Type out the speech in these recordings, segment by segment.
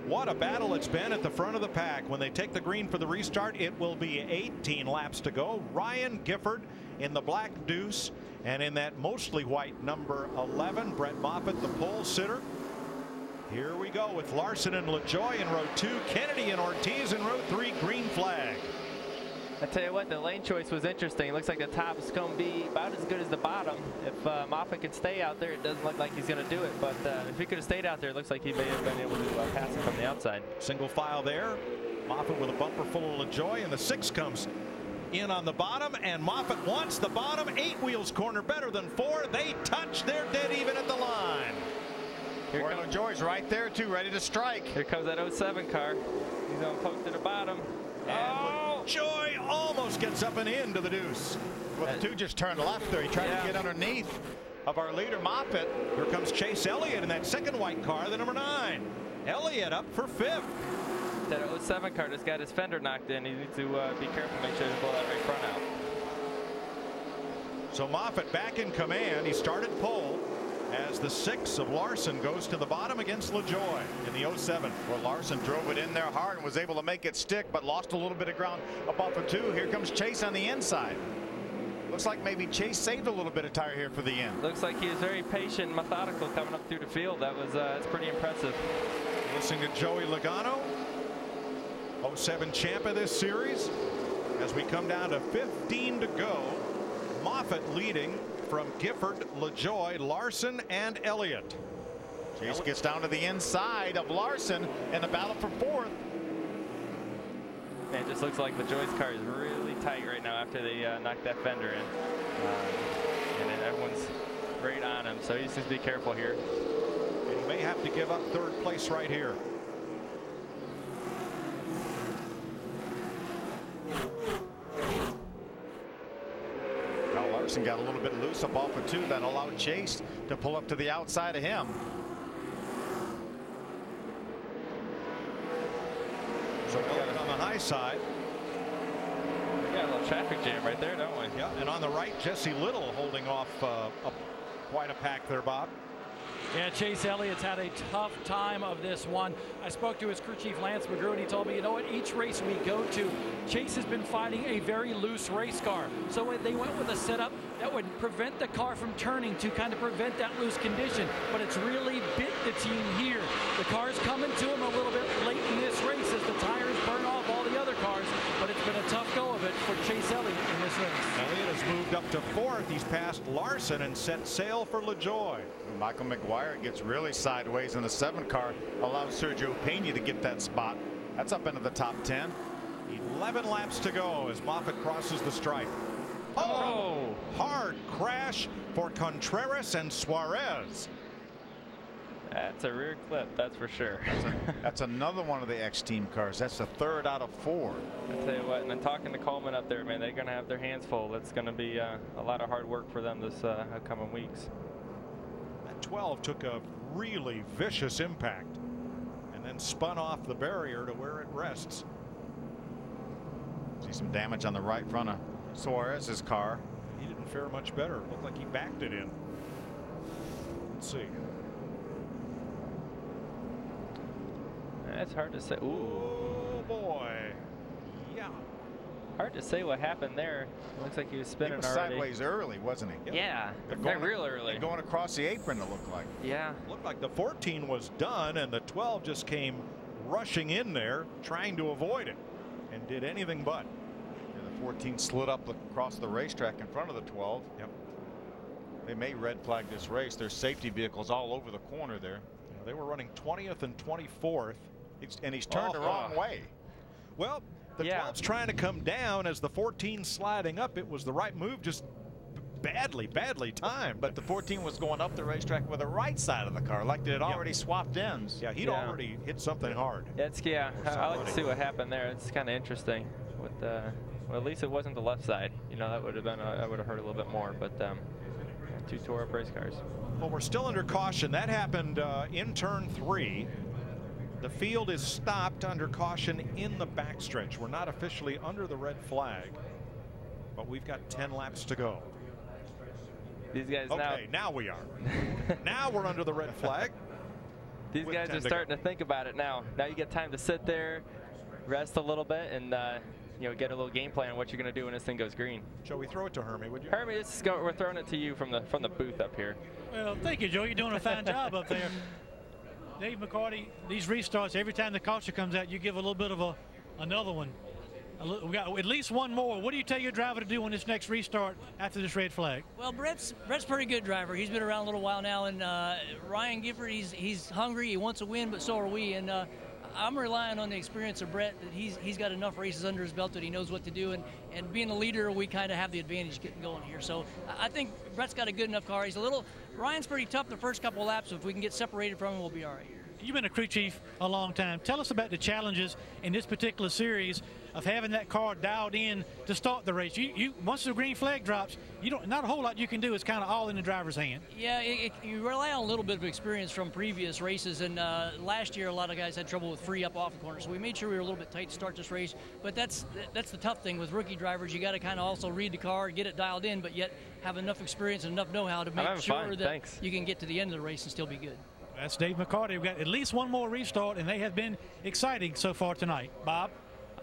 What a battle it's been at the front of the pack. When they take the green for the restart, it will be 18 laps to go. Ryan Gifford in the black deuce, and in that mostly white number 11, Brett Moffitt, the pole sitter. Here we go with Larson and LaJoie in row 2, Kennedy and Ortiz in row 3, green flag. I tell you what, the lane choice was interesting. It looks like the top is going to be about as good as the bottom. If Moffitt can stay out there, it doesn't look like he's going to do it. But if he could have stayed out there, it looks like he may have been able to pass it from the outside. Single file there. Moffitt with a bumper full of LaJoie, and the 6 comes in on the bottom, and Moffitt wants the bottom. 8 wheels corner better than 4. They touch. They're dead even at the line. Here LaJoie's right there too, ready to strike. Here comes that 07 car. He's going to poke to the bottom. And LaJoie almost gets up and into the deuce. Well, the 2 just turned left there. He tried to get underneath of our leader Moffitt. Here comes Chase Elliott in that second white car, the number 9. Elliott up for 5th. That 07 car just got his fender knocked in. He needs to be careful, make sure to blow that right front out. So Moffitt back in command. He started pole as the 6 of Larson goes to the bottom against LaJoie in the 07. Well, Larson drove it in there hard and was able to make it stick, but lost a little bit of ground above the 2. Here comes Chase on the inside. Looks like maybe Chase saved a little bit of tire here for the end. Looks like he was very patient and methodical coming up through the field. That was that's pretty impressive. Listening to Joey Logano, 07 champ of this series. As we come down to 15 to go, Moffitt leading from Gifford, LaJoie, Larson, and Elliott. Chase gets down to the inside of Larson in the battle for 4th. Man, it just looks like LaJoie's car is really tight right now after they knocked that fender in. And then everyone's right on him, so he just needs to be careful here. And he may have to give up 3rd place right here. Larson got a little bit loose up off of 2. That allowed Chase to pull up to the outside of him. So Elliott on the high side. We got a little traffic jam right there, don't we? Yeah, and on the right, Jesse Little holding off quite a pack there, Bob. Yeah, Chase Elliott's had a tough time of this one. I spoke to his crew chief, Lance McGrew, and he told me, you know what, each race we go to, Chase has been fighting a very loose race car. So they went with a setup that would prevent the car from turning to kind of prevent that loose condition. But it's really bit the team here. The car's coming to him a little bit late in this race as the tires burn off all the other cars. But it's been a tough go of it for Chase Elliott in this race. Elliott has moved up to 4th. He's passed Larson and set sail for LaJoie. Michael McGuire gets really sideways in the 7 car, allows Sergio Pena to get that spot. That's up into the top 10. 11 laps to go as Moffitt crosses the stripe. Oh! Hard crash for Contreras and Suarez. That's a rear clip, that's for sure. That's another one of the X-Team cars. That's the 3rd out of 4. I tell you what, and then talking to Coleman up there, man, they're going to have their hands full. It's going to be a lot of hard work for them this upcoming weeks. That 12 took a really vicious impact and then spun off the barrier to where it rests. See some damage on the right front of Suarez's car. He didn't fare much better. It looked like he backed it in. Let's see. That's hard to say. Ooh. Oh boy. Yeah. Hard to say what happened there. It looks like he was spinning already. sideways early, wasn't he? Yeah. Real early. Going across the apron, it looked like. Yeah. Looked like the 14 was done and the 12 just came rushing in there trying to avoid it and did anything but. Yeah, the 14 slid up across the racetrack in front of the 12. Yep. They may red flag this race. There's safety vehicles all over the corner there. Yeah, they were running 20th and 24th. And he's turned the wrong way. Well, the 12's trying to come down as the 14's sliding up. It was the right move, just badly timed. But the 14 was going up the racetrack with the right side of the car, like they had already swapped ends. Yeah, he'd already hit something hard. I like to see what happened there. It's kind of interesting. With well, at least it wasn't the left side. You know, that would have been that would have hurt a little bit more. But 2 tore up race cars. Well, we're still under caution. That happened in turn 3. The field is stopped under caution in the backstretch. We're not officially under the red flag, but we've got 10 laps to go. These guys now we are. Now we're under the red flag. These guys are starting to think about it now. Now you get time to sit there, rest a little bit, and you know, get a little game plan on what you're going to do when this thing goes green. Shall we throw it to Hermie, would you? Hermie, we're throwing it to you from the booth up here. Well, thank you, Joe. You're doing a fine job up there. Dave McCarty, these restarts, every time the caution comes out, you give a little bit of another one. We got at least one more. What do you tell your driver to do on this next restart after this red flag? Well, Brett's a pretty good driver. He's been around a little while now, and Ryan Gifford, he's hungry. He wants to win, but so are we. And I'm relying on the experience of Brett, that he's got enough races under his belt that he knows what to do. And being a leader, we kind of have the advantage getting going here. So I think Brett's got a good enough car. Ryan's pretty tough the first couple of laps. So if we can get separated from him, we'll be all right here. You've been a crew chief a long time. Tell us about the challenges in this particular series of having that car dialed in to start the race. You once the green flag drops, not a whole lot you can do. It's kind of all in the driver's hand. Yeah, you rely on a little bit of experience from previous races, and last year a lot of guys had trouble with free up off the corner, so we made sure we were a little bit tight to start this race. But that's the tough thing with rookie drivers. You got to kind of also read the car, get it dialed in, but yet have enough experience and enough know-how to make sure that you can get to the end of the race and still be good. That's Dave McCarty. We've got at least one more restart, and they have been exciting so far tonight. Bob?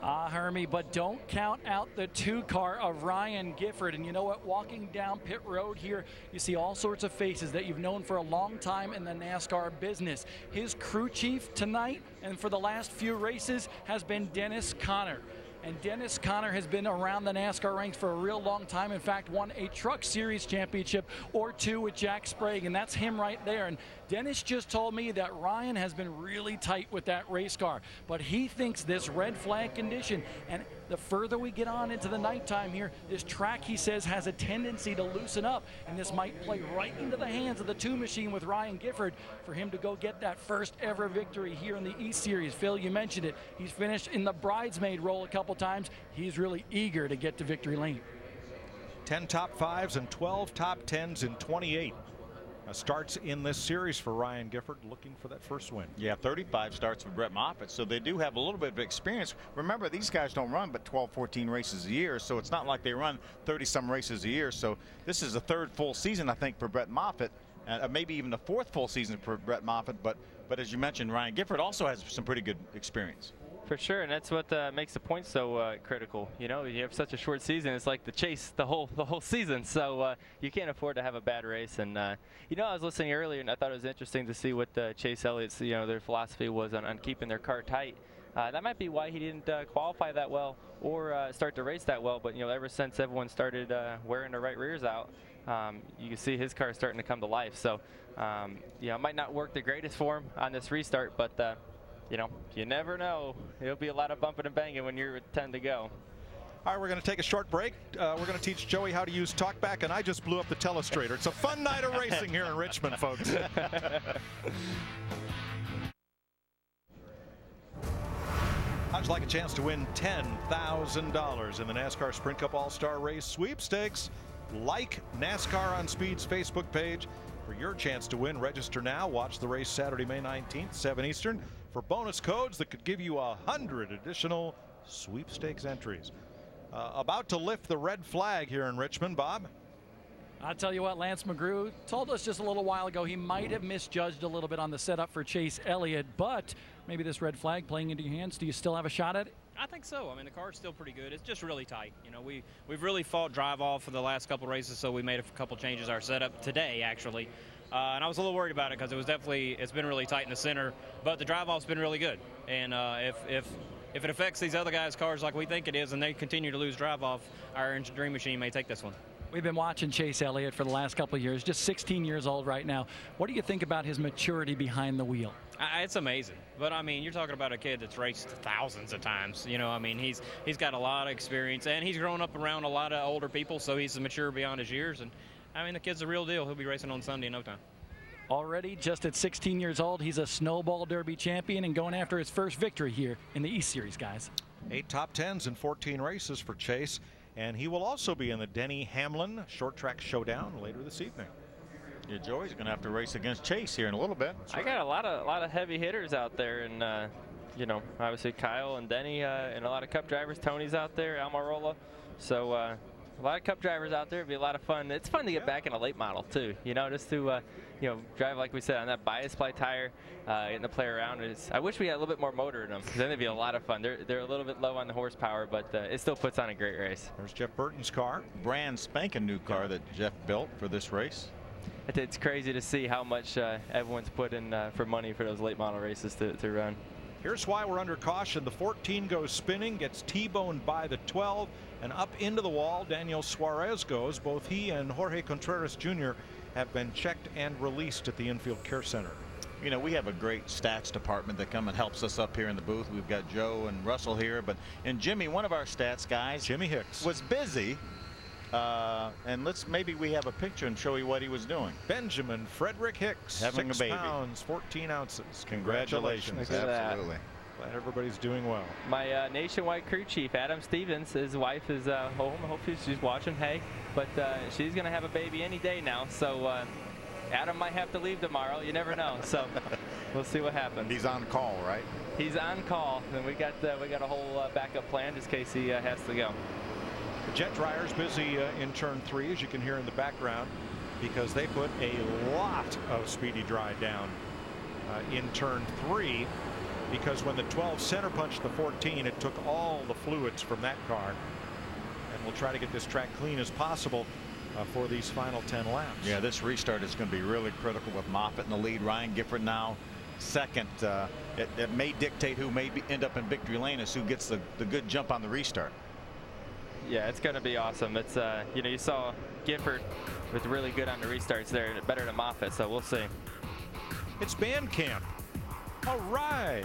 Hermie, but don't count out the 2-car of Ryan Gifford. And you know what? Walking down pit road here, you see all sorts of faces that you've known for a long time in the NASCAR business. His crew chief tonight and for the last few races has been Dennis Conner. And Dennis Conner has been around the NASCAR ranks for a real long time. In fact, won a Truck Series championship or 2 with Jack Sprague, and that's him right there. And Dennis just told me that Ryan has been really tight with that race car, but he thinks this red flag condition, and the further we get on into the nighttime here, this track, he says, has a tendency to loosen up, and this might play right into the hands of the 2 machine with Ryan Gifford for him to go get that first ever victory here in the East Series. Phil, you mentioned it. He's finished in the bridesmaid role a couple times. He's really eager to get to victory lane. 10 top 5s and 12 top 10s in 28 starts in this series for Ryan Gifford, looking for that first win. Yeah, 35 starts for Brett Moffitt, so they do have a little bit of experience. Remember, these guys don't run but 12, 14 races a year, so it's not like they run 30-some races a year. So this is the 3rd full season, I think, for Brett Moffitt, maybe even the 4th full season for Brett Moffitt. But as you mentioned, Ryan Gifford also has some pretty good experience. For sure, and that's what makes the points so critical. You know, you have such a short season; it's like the chase the whole season. So you can't afford to have a bad race. And you know, I was listening earlier, and I thought it was interesting to see what Chase Elliott's their philosophy was on keeping their car tight. That might be why he didn't qualify that well or start the race that well. But you know, ever since everyone started wearing their right rears out, you can see his car starting to come to life. So you know, it might not work the greatest for him on this restart, but you know, you never know. There'll be a lot of bumping and banging when you're 10 to go. All right, we're going to take a short break. We're going to teach Joey how to use TalkBack, and I just blew up the telestrator. It's a fun night of racing here in Richmond, folks. How'd you like a chance to win $10,000 in the NASCAR Sprint Cup All-Star Race Sweepstakes? Like NASCAR on Speed's Facebook page for your chance to win. Register now. Watch the race Saturday, May 19th, 7 Eastern, for bonus codes that could give you 100 additional sweepstakes entries. About to lift the red flag here in Richmond, Bob. I'll tell you what, Lance McGrew told us just a little while ago he might have misjudged a little bit on the setup for Chase Elliott, but maybe this red flag playing into your hands. Do you still have a shot at it? I think so. I mean, the car's still pretty good. It's just really tight. You know, we've really fought drive off for the last couple races, so we made a couple changes our setup today, actually. And I was a little worried about it because it's been really tight in the center, but the drive off's been really good. And if it affects these other guys' cars like we think it is, and they continue to lose drive off, our Dream Machine may take this one. We've been watching Chase Elliott for the last couple of years, just 16 years old right now. What do you think about his maturity behind the wheel? It's amazing. But, I mean, you're talking about a kid that's raced thousands of times. You know, I mean, he's got a lot of experience, and he's grown up around a lot of older people, so he's mature beyond his years. And, I mean, the kid's the real deal. He'll be racing on Sunday in no time. Already, just at 16 years old, he's a Snowball Derby champion and going after his first victory here in the East Series, guys. 8 top 10s and 14 races for Chase. And he will also be in the Denny Hamlin Short Track Showdown later this evening. Yeah, Joey's going to have to race against Chase here in a little bit. I got a lot of heavy hitters out there, and you know, obviously Kyle and Denny, and a lot of Cup drivers. Tony's out there, Almirola. So A lot of Cup drivers out there. It'd be a lot of fun. It's fun to get back in a late model too. You know, just to drive like we said on that bias ply tire, getting to play around. I wish we had a little bit more motor in them, because then it'd be a lot of fun. They're a little bit low on the horsepower, but it still puts on a great race. There's Jeff Burton's car, brand spanking new car that Jeff built for this race. It's crazy to see how much everyone's put in for money for those late model races to run. Here's why we're under caution. The 14 goes spinning, gets T-boned by the 12, and up into the wall Daniel Suarez goes. Both he and Jorge Contreras Jr. have been checked and released at the infield care center. You know, we have a great stats department that come and helps us up here in the booth. We've got Joe and Russell here, and Jimmy, one of our stats guys, Jimmy Hicks, was busy. And maybe we have a picture and show you what he was doing. Benjamin Frederick Hicks, having 6 a baby. pounds 14 ounces. Congratulations. Absolutely. Glad everybody's doing well. My nationwide crew chief, Adam Stevens, his wife is home. Hopefully she's watching. Hey, but she's going to have a baby any day now. So Adam might have to leave tomorrow. You never know. So we'll see what happens. He's on call, right? He's on call, and we got a whole backup plan just in case he has to go. The jet dryer's busy in turn 3, as you can hear in the background, because they put a lot of speedy dry down in turn 3, because when the 12 center punched the 14, it took all the fluids from that car. And we'll try to get this track clean as possible for these final 10 laps. Yeah, this restart is going to be really critical with Moffitt in the lead. Ryan Gifford now second. It may dictate who may end up in victory lane as who gets the good jump on the restart. Yeah, it's going to be awesome. It's you saw Gifford was really good on the restarts there, better than Moffitt, so we'll see. It's band camp. All right.